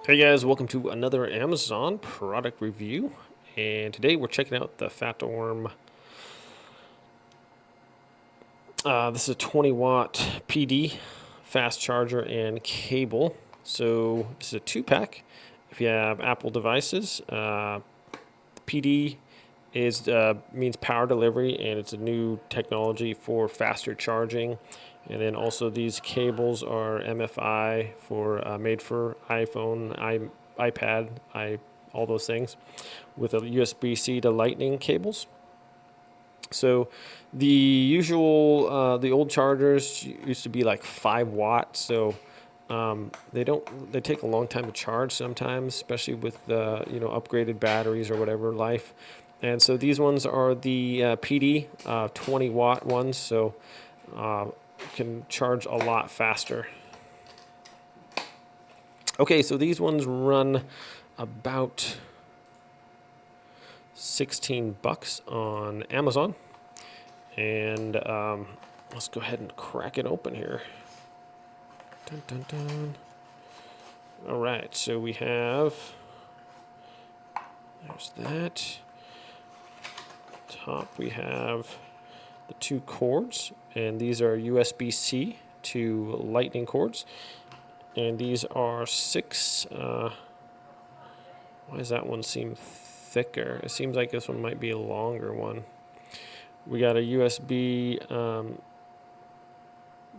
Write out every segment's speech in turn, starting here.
Hey guys, welcome to another Amazon product review, and today we're checking out the Fatorm. This is a 20 watt PD fast charger and cable. So this is a 2-pack. If you have Apple devices, PD means power delivery, and it's a new technology for faster charging. And then also these cables are MFI made for iPhone, iPad, all those things, with a USB-C to Lightning cables. So the old chargers used to be like 5 watts. So they take a long time to charge sometimes, especially with upgraded batteries or whatever life. And so these ones are the PD 20 watt ones, so can charge a lot faster. Okay, so these ones run about 16 bucks on Amazon. And let's go ahead and crack it open here. Dun, dun, dun. All right, so we have, there's that. Top we have the 2 cords, and these are USB-C to Lightning cords. And these are 6, why does that one seem thicker? It seems like this one might be a longer one. We got a USB,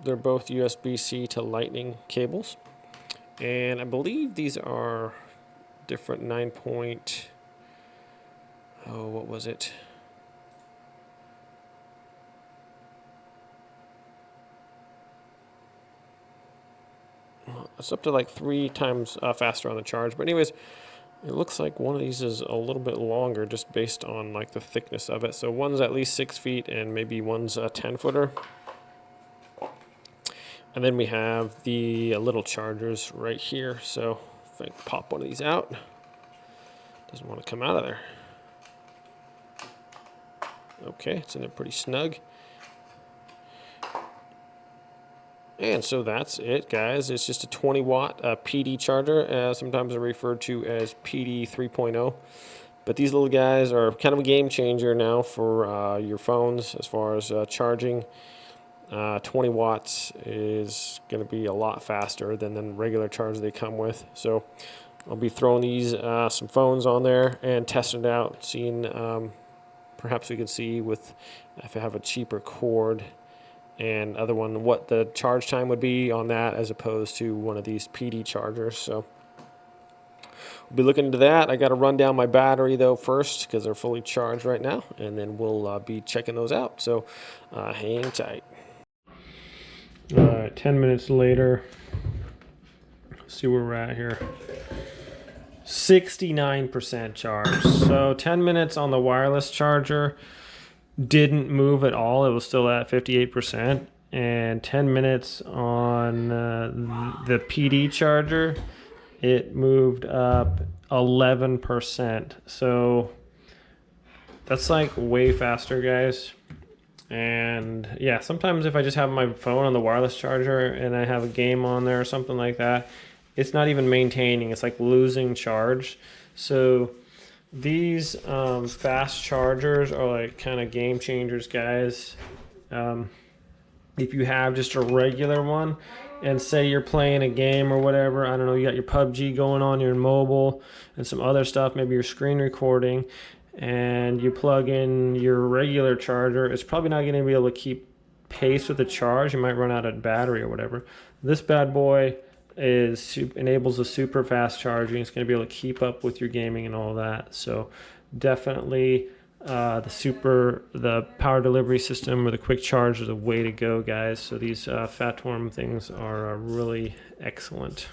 they're both USB-C to Lightning cables. And I believe these are different 9 point, what was it? It's up to like 3 times faster on the charge. But anyways, it looks like one of these is a little bit longer just based on like the thickness of it. So one's at least 6 feet and maybe one's a 10-footer. And then we have the little chargers right here. So if I pop one of these out, doesn't want to come out of there. Okay, it's in there pretty snug. And so that's it, guys. It's just a 20 watt PD charger, sometimes they're referred to as PD 3.0. But these little guys are kind of a game changer now for your phones as far as charging. 20 watts is going to be a lot faster than the regular charger they come with. So I'll be throwing these some phones on there and testing it out, seeing perhaps we can see with if I have a cheaper cord and other one what the charge time would be on that as opposed to one of these PD chargers. So we'll be looking into that. I got to run down my battery though first because they're fully charged right now, and then we'll be checking those out. So hang tight. All right, 10 minutes later, see where we're at here. 69% charge. So 10 minutes on the wireless charger, didn't move at all. It was still at 58%. And 10 minutes on the PD charger, it moved up 11%. So that's like way faster, guys. And yeah, sometimes if I just have my phone on the wireless charger and I have a game on there or something like that, it's not even maintaining. It's like losing charge. So these fast chargers are like kind of game changers, guys. If you have just a regular one and say you're playing a game or whatever, I don't know, you got your PUBG going on, you're in mobile and some other stuff, maybe you're screen recording, and you plug in your regular charger, it's probably not going to be able to keep pace with the charge. You might run out of battery or whatever. This bad boy enables a super fast charging. It's going to be able to keep up with your gaming and all that. So definitely the power delivery system or the quick charge is a way to go, guys. So these Fatorm things are really excellent.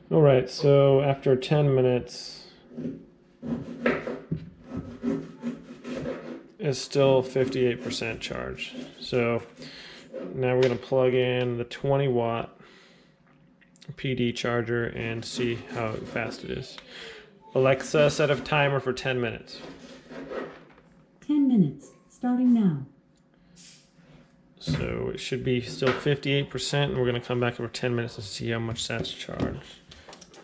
All right, so after 10 minutes, it's still 58% charge. So now we're going to plug in the 20 watt PD charger and see how fast it is. Alexa, set a timer for 10 minutes. 10 minutes, starting now. So it should be still 58%, and we're going to come back over 10 minutes and see how much that's charged.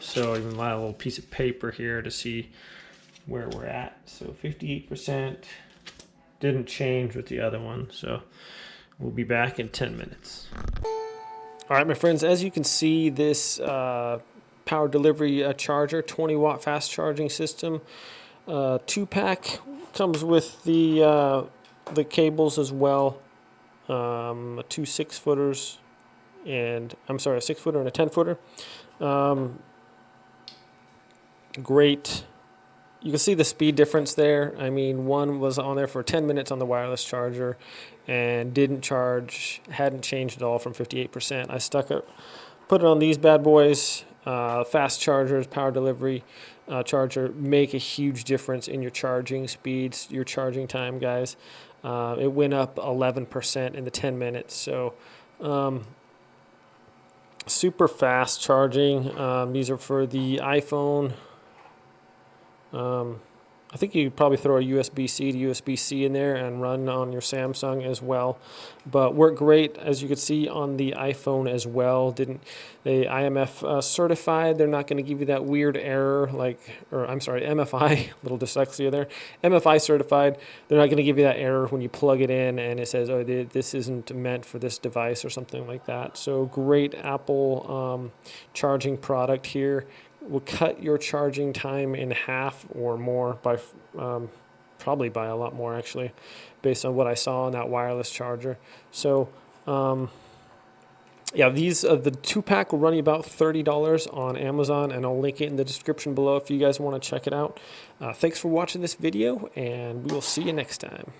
So even my little piece of paper here to see where we're at. So 58% didn't change with the other one. So we'll be back in 10 minutes. All right, my friends, as you can see, this power delivery charger, 20-watt fast charging system, 2-pack, comes with the cables as well, 2 6-footers, and I'm sorry, a 6-footer and a 10-footer. Great. You can see the speed difference there. I mean, one was on there for 10 minutes on the wireless charger and didn't charge, hadn't changed at all from 58%. I put it on these bad boys. Fast chargers, power delivery charger make a huge difference in your charging speeds, your charging time, guys. It went up 11% in the 10 minutes. So super fast charging. These are for the iPhone. I think you could probably throw a USB-C to USB-C in there and run on your Samsung as well, but work great, as you can see, on the iPhone as well. They IMF certified. They're not going to give you that weird error MFI, little dyslexia there. MFI certified. They're not going to give you that error when you plug it in and it says, oh, this isn't meant for this device or something like that. So great Apple charging product here. Will cut your charging time in half or more, by probably by a lot more actually, based on what I saw on that wireless charger. So yeah, these the 2-pack will run you about $30 on Amazon, and I'll link it in the description below if you guys want to check it out. Thanks for watching this video, and we will see you next time.